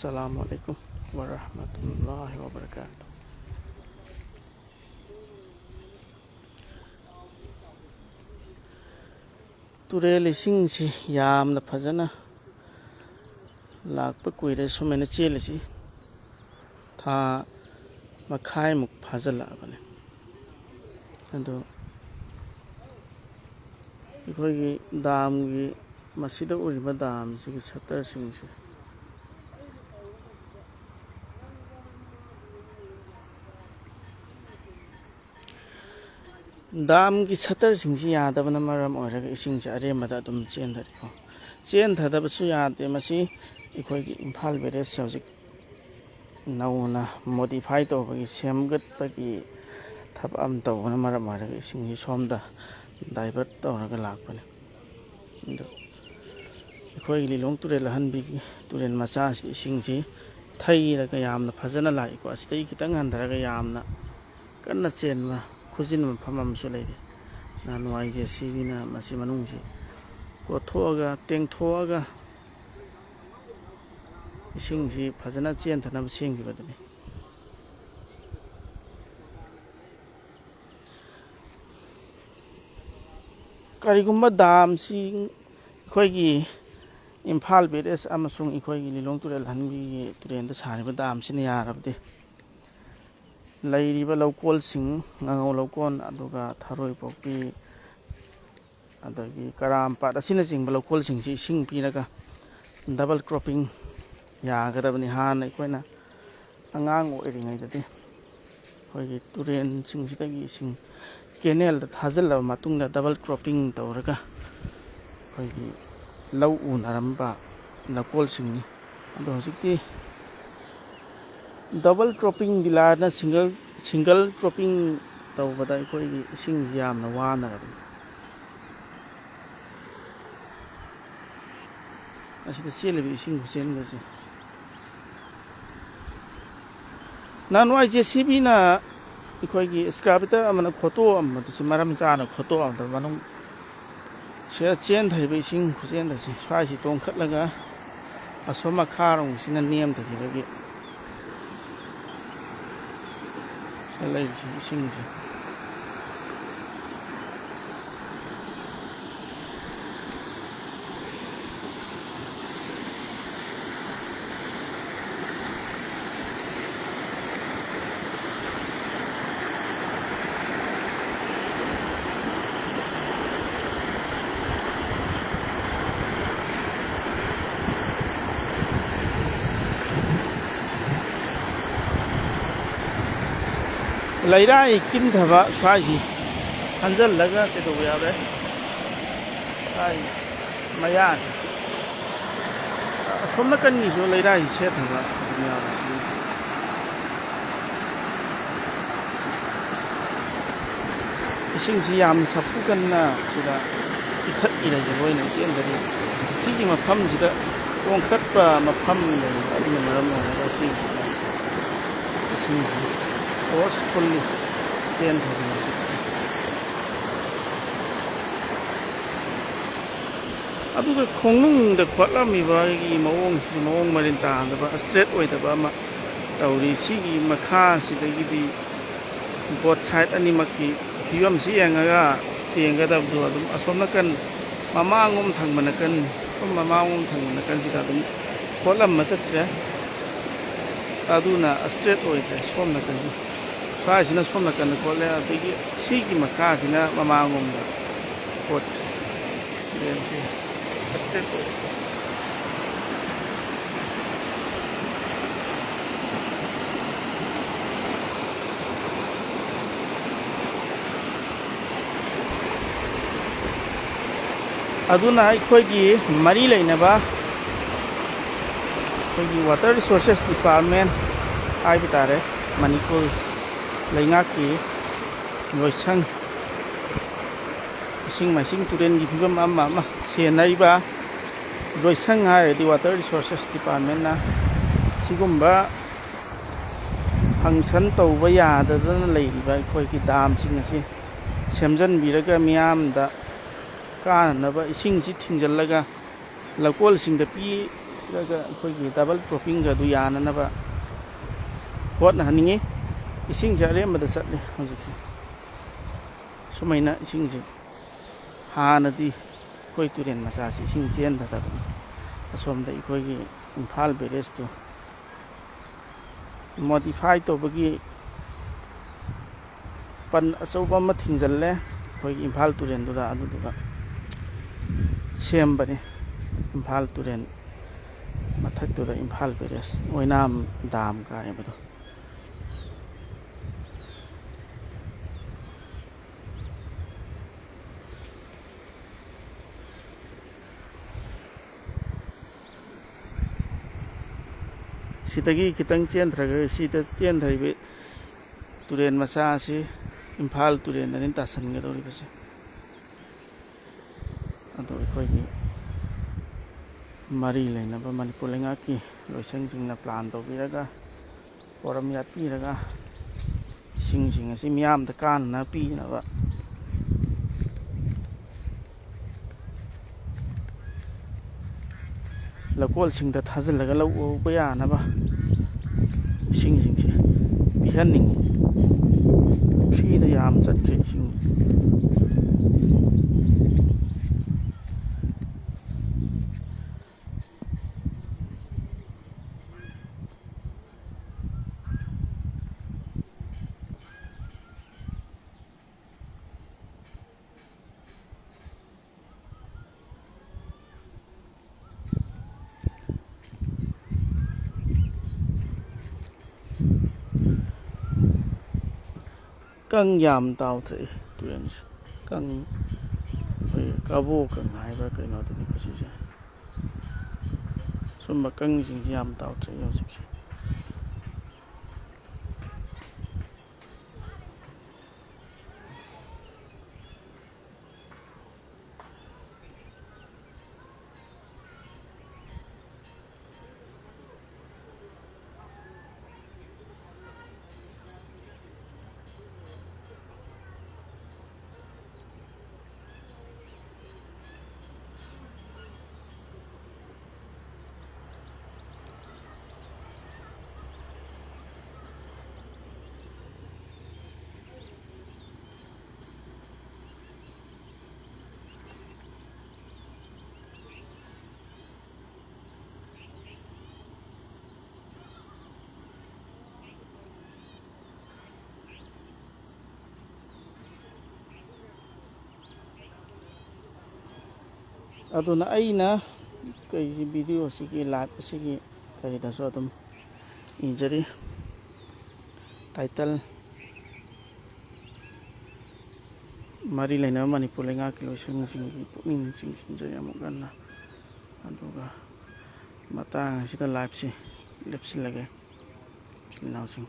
Assalamualaikum warahmatullahi wabarakatuh. Turel isingsi yamna fajana lakpa kuire sumena chelisi tha makhai muk phajala bane ado ikhogi dam gi masida uriba dam si satar singsi dam ki satar singsi yadabana maram oiraga isingsi aremada adum chendhariko chendhadabasu yade masi ikhogi Imphal Village hojik nauna modify tawbagi semgatpagi thap am tawna maram oiraga isingsi somda divert tawraga lakpane ado ikhogi lilong turel hanbi turen macha isingsi thairaga yamna phajana laiko asidai kitang handaraga yamna kanna chenma khujin mafam su leire nanwai je sibina masi manungsi ko thoga teng thoga isingsi phajana chen thana senggi badani karigumba dam sing khoigi Imphal Village amasung ikhoigi lilong turel hanbi turen da sariba dam sine yarabde lairiba lokol sing ngangau lokon aduga tharoi pokpi adagi karampa asina jingba lokol sing si sing piraga double cropping yagadabani han ikoina angang oiringai dati hoigi turen sing sidagi sing canal da thajalla matungda double cropping tawraga hoigi lau unaramba lokol sing ni ado hojikti double cropping dilana single cropping tawbada ikoi ising yamna wana asida selebi ising husen gase nanwai JCB na ikoi gi scrapita amana photo amadu maram chana photo amda manung se chen thaibe ising husen dase swai tong khatlaga asoma kharong sina niam thagibagi lai sing Laira ikin thaba swaji hanjal laga te do yabe ai maya somna kan ni jo laira hi se thaba dunya si ising si yam sapu kan na sida ikhat ira je boina chen dari sigi mafam sida ong khatpa mafam le adina maram na si forcefully change aduga khongnung da khwalami ba gi mawong marin ta da ba straight oi da ba ma tawri sigi makha sidagi di both side ani makki hiwam si yangaga tenga da du adum asomna kan mamangum thangmana kan mamangum thangmana kan sida dum khwalam ma chatre aduna straight oi da somna kan Sina somna kan khole adigi sigi makha sina mamangum da pot den si aduna ikhoigi mari leinaba ikhoigi water resources department ai bitare Manipur Laingaki Loisang Sing Masing Turen Gipibam Amma Senaiba Loisang hai di Water Resources Department na Sigumba Function tawba yadadana leiba ikhoigi dam sing asi semjan biraga miyam da kanaba ising si thingjallaga lakol sing da pi ꯑꯩꯈꯣꯏꯒꯤ double ꯀ꯭ꯔꯣꯞꯄꯤꯡꯒ ꯑꯗꯨ ꯌꯥꯅꯅꯕ ꯍꯣꯠꯅꯍꯟꯅꯤꯡꯉꯤ ꯏꯁꯤꯡꯁꯦ ꯑꯔꯦꯝꯕꯗ ꯆꯠꯂꯤ ꯍꯧꯖꯤꯛꯁꯦ ꯁꯨꯃꯥꯏꯅ ꯏꯁꯤꯡꯁꯦ ꯍꯥꯟꯅꯗꯤ ꯑꯩꯈꯣꯏ ꯇꯨꯔꯦꯟ ꯃꯆꯥꯁꯤ ꯏꯁꯤꯡ ꯆꯦꯟꯊꯗꯕꯅꯤ ꯑꯁꯣꯝꯗ ꯑꯩꯈꯣꯏꯒꯤ ꯏꯝꯐꯥꯜ ꯕꯦꯔꯦꯖꯇꯨ ꯃꯣꯗꯤꯐꯥꯏ ꯇꯧꯕꯒꯤ ꯄꯟ ꯑꯆꯧꯕ ꯑꯃ ꯊꯤꯡꯖꯤꯜꯂꯦ ꯑꯩꯈꯣꯏꯒꯤ ꯏꯝꯐꯥꯜ ꯇꯨꯔꯦꯟꯗꯨꯗ ꯑꯗꯨꯗꯨꯒ ꯁꯦꯝꯕꯅꯤ ꯏꯝꯐꯥꯜ ꯇꯨꯔꯦꯟ ꯃꯊꯛꯇꯨꯗ ꯏꯝꯐꯥꯜ ꯕꯦꯔꯦꯖ ꯑꯣꯏꯅꯥꯝ ꯗꯥꯝ ꯀꯥꯏꯕꯗꯣ ꯁꯤꯗꯒꯤ ꯈꯤꯇꯪ ꯆꯦꯟꯊꯔꯒ ꯁꯤꯗ ꯆꯦꯟꯊꯔꯤꯕ ꯇꯨꯔꯦꯟ ꯃꯆꯥ ꯑꯁꯤ ꯏꯝꯐꯥꯜ ꯇꯨꯔꯦꯟꯗꯅꯤ ꯇꯥꯁꯟꯒꯗꯧꯔꯤꯕꯁꯦ ꯑꯗꯣ ꯑꯩꯈꯣꯏꯒꯤ ꯃꯔꯤ ꯂꯩꯅꯕ ꯃꯅꯤꯄꯨꯔ ꯂꯩꯉꯥꯛꯀꯤ ꯂꯣꯏꯁꯪꯁꯤꯡꯅ ꯄ꯭ꯂꯥꯟ ꯇꯧꯕꯤꯔꯒ ꯄꯣꯔꯝ ꯌꯥꯠꯄꯤꯔꯒ ꯏꯁꯤꯡꯁꯤꯡ ꯑꯁꯤ ꯃꯤꯌꯥꯝꯗ ꯀꯥꯟꯅꯅ ꯄꯤꯅꯕ ꯂꯧꯀꯣꯜꯁꯤꯡꯗ ꯊꯥꯖꯤꯜꯂꯒ ꯂꯧ ꯎꯕ ꯌꯥꯅꯕ ꯏꯁꯤꯡꯁꯤꯡꯁꯦ ꯄꯤꯍꯟꯅꯤꯡꯉꯤ ꯐ꯭ꯔꯤꯗ ꯌꯥꯝ ꯆꯠꯈ꯭ꯔꯦ ꯏꯁꯤꯡ ꯀꯪ ꯌꯥꯝ ꯇꯥꯎꯊꯔꯛꯏ ꯇꯨꯔꯦꯟꯁꯦ ꯀꯪ ꯑꯩꯈꯣꯏ ꯀꯕꯣ ꯀꯪ ꯍꯥꯏꯕ꯭ꯔꯥ ꯀꯩꯅꯣ ꯑꯗꯨꯅꯤ ꯁꯤꯁꯦ ꯁꯨꯝꯕ ꯀꯪꯁꯤꯡꯁꯦ ꯌꯥꯝ ꯇꯥꯎꯊꯔꯛꯏ ꯍꯧꯖꯤꯛꯁꯦ ꯑꯗꯨꯅ ꯑꯩꯅ ꯀꯩꯒꯤ ꯚꯤꯗꯤꯑꯣꯁꯤꯒꯤ ꯂꯥꯏꯚ ꯑꯁꯤꯒꯤ ꯀꯔꯤꯗꯁꯨ ꯑꯗꯨꯝ ꯏꯖꯔꯤ ꯇꯥꯏꯇꯜ ꯃꯔꯤ ꯂꯩꯅꯕ ꯃꯅꯤꯄꯨꯔ ꯂꯩꯉꯥꯛꯀꯤ ꯂꯣꯏꯁꯪꯁꯤꯡꯒꯤ ꯄꯨꯛꯅꯤꯡ ꯆꯤꯡꯁꯤꯟꯖꯔꯤ ꯑꯃꯨꯛ ꯍꯟꯅ ꯑꯗꯨꯒ ꯃꯇꯥꯡ ꯑꯁꯤꯗ ꯂꯥꯏꯚꯁꯤ ꯂꯦꯞꯁꯤꯜꯂꯒꯦ ꯏꯆꯤꯜ ꯏꯅꯥꯎꯁꯤꯡ